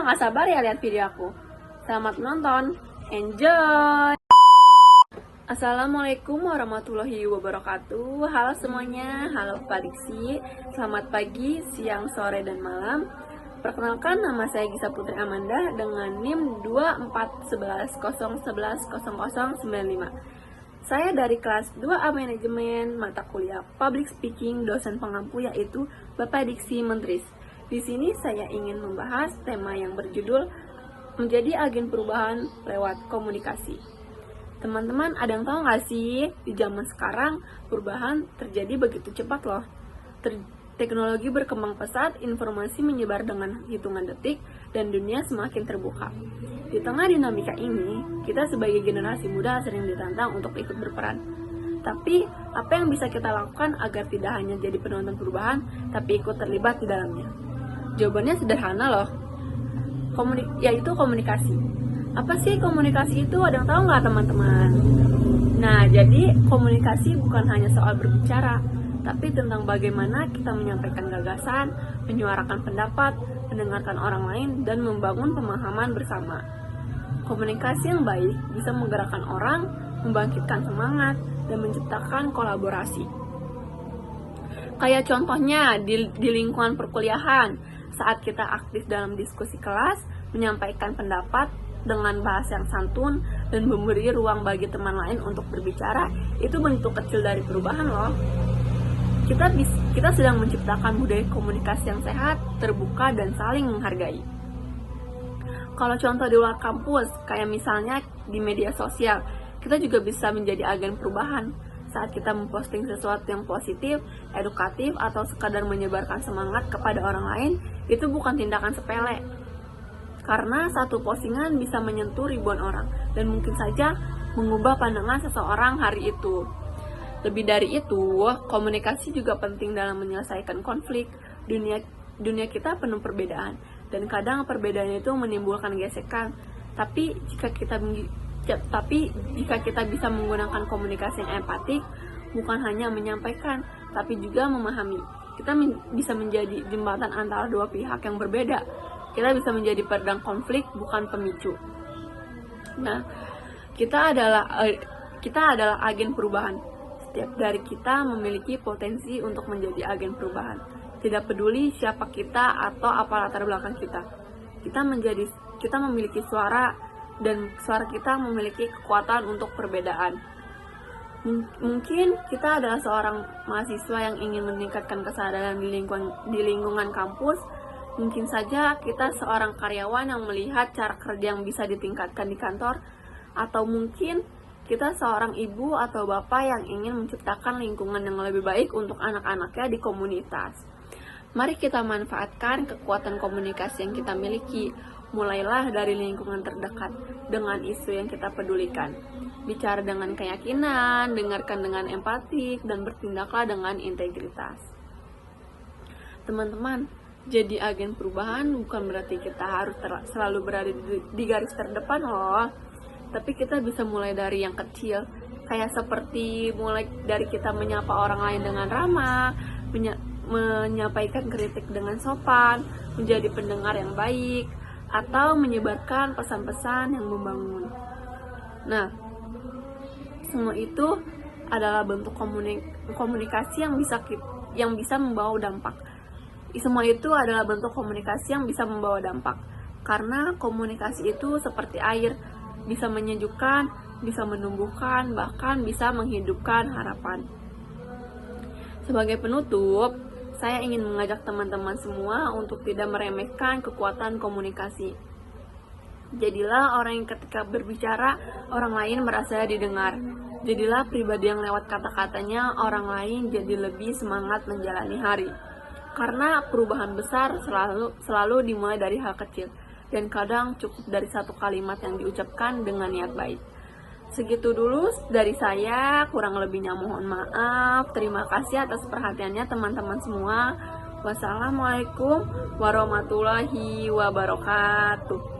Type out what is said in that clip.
nggak sabar ya lihat video aku. Selamat menonton, enjoy! Assalamualaikum warahmatullahi wabarakatuh. Halo semuanya, halo Pak Diksi. Selamat pagi, siang, sore, dan malam. Perkenalkan, nama saya Gisa Putri Amanda dengan NIM 241101100095. Saya dari kelas 2A Manajemen, mata kuliah Public Speaking, dosen pengampu yaitu Bapak Diksi Mentris. Di sini saya ingin membahas tema yang berjudul menjadi agen perubahan lewat komunikasi. Teman-teman, ada yang tahu nggak sih, di zaman sekarang perubahan terjadi begitu cepat loh. Teknologi berkembang pesat, informasi menyebar dengan hitungan detik, dan dunia semakin terbuka. Di tengah dinamika ini, kita sebagai generasi muda sering ditantang untuk ikut berperan. Tapi, apa yang bisa kita lakukan agar tidak hanya jadi penonton perubahan, tapi ikut terlibat di dalamnya? Jawabannya sederhana loh, yaitu komunikasi. Apa sih komunikasi itu? Ada yang tahu nggak teman-teman? Nah, jadi komunikasi bukan hanya soal berbicara, tapi tentang bagaimana kita menyampaikan gagasan, menyuarakan pendapat, mendengarkan orang lain, dan membangun pemahaman bersama. Komunikasi yang baik bisa menggerakkan orang, membangkitkan semangat, dan menciptakan kolaborasi. Kayak contohnya di lingkungan perkuliahan, saat kita aktif dalam diskusi kelas, menyampaikan pendapat dengan bahasa yang santun, dan memberi ruang bagi teman lain untuk berbicara, itu bentuk kecil dari perubahan loh. Kita sedang menciptakan budaya komunikasi yang sehat, terbuka, dan saling menghargai. Kalau contoh di luar kampus, kayak misalnya di media sosial, kita juga bisa menjadi agen perubahan. Saat kita memposting sesuatu yang positif, edukatif, atau sekadar menyebarkan semangat kepada orang lain, itu bukan tindakan sepele. Karena satu postingan bisa menyentuh ribuan orang, dan mungkin saja mengubah pandangan seseorang hari itu. Lebih dari itu, komunikasi juga penting dalam menyelesaikan konflik. Dunia kita penuh perbedaan, dan kadang perbedaan itu menimbulkan gesekan. Tapi jika kita bisa menggunakan komunikasi yang empatik, bukan hanya menyampaikan, tapi juga memahami, kita bisa menjadi jembatan antara dua pihak yang berbeda. Kita bisa menjadi peredam konflik, bukan pemicu. Nah, kita adalah agen perubahan. Setiap dari kita memiliki potensi untuk menjadi agen perubahan. Tidak peduli siapa kita atau apa latar belakang kita. Kita memiliki suara, dan suara kita memiliki kekuatan untuk perbedaan. Mungkin kita adalah seorang mahasiswa yang ingin meningkatkan kesadaran di lingkungan kampus. Mungkin saja kita seorang karyawan yang melihat cara kerja yang bisa ditingkatkan di kantor. Atau mungkin kita seorang ibu atau bapak yang ingin menciptakan lingkungan yang lebih baik untuk anak-anaknya di komunitas. Mari kita manfaatkan kekuatan komunikasi yang kita miliki. Mulailah dari lingkungan terdekat dengan isu yang kita pedulikan. Bicara dengan keyakinan, dengarkan dengan empatik, dan bertindaklah dengan integritas. Teman-teman, jadi agen perubahan bukan berarti kita harus selalu berada di garis terdepan loh. Tapi kita bisa mulai dari yang kecil, kayak seperti mulai dari kita menyapa orang lain dengan ramah, menyampaikan kritik dengan sopan, menjadi pendengar yang baik, atau menyebarkan pesan-pesan yang membangun. Nah, semua itu adalah bentuk komunikasi yang bisa membawa dampak. Semua itu adalah bentuk komunikasi yang bisa membawa dampak. Karena komunikasi itu seperti air, bisa menyejukkan, bisa menumbuhkan, bahkan bisa menghidupkan harapan. Sebagai penutup, saya ingin mengajak teman-teman semua untuk tidak meremehkan kekuatan komunikasi. Jadilah orang yang ketika berbicara, orang lain merasa didengar. Jadilah pribadi yang lewat kata-katanya, orang lain jadi lebih semangat menjalani hari. Karena perubahan besar selalu dimulai dari hal kecil. Dan kadang cukup dari satu kalimat yang diucapkan dengan niat baik. Segitu dulu dari saya, kurang lebihnya mohon maaf. Terima kasih atas perhatiannya teman-teman semua. Wassalamualaikum warahmatullahi wabarakatuh.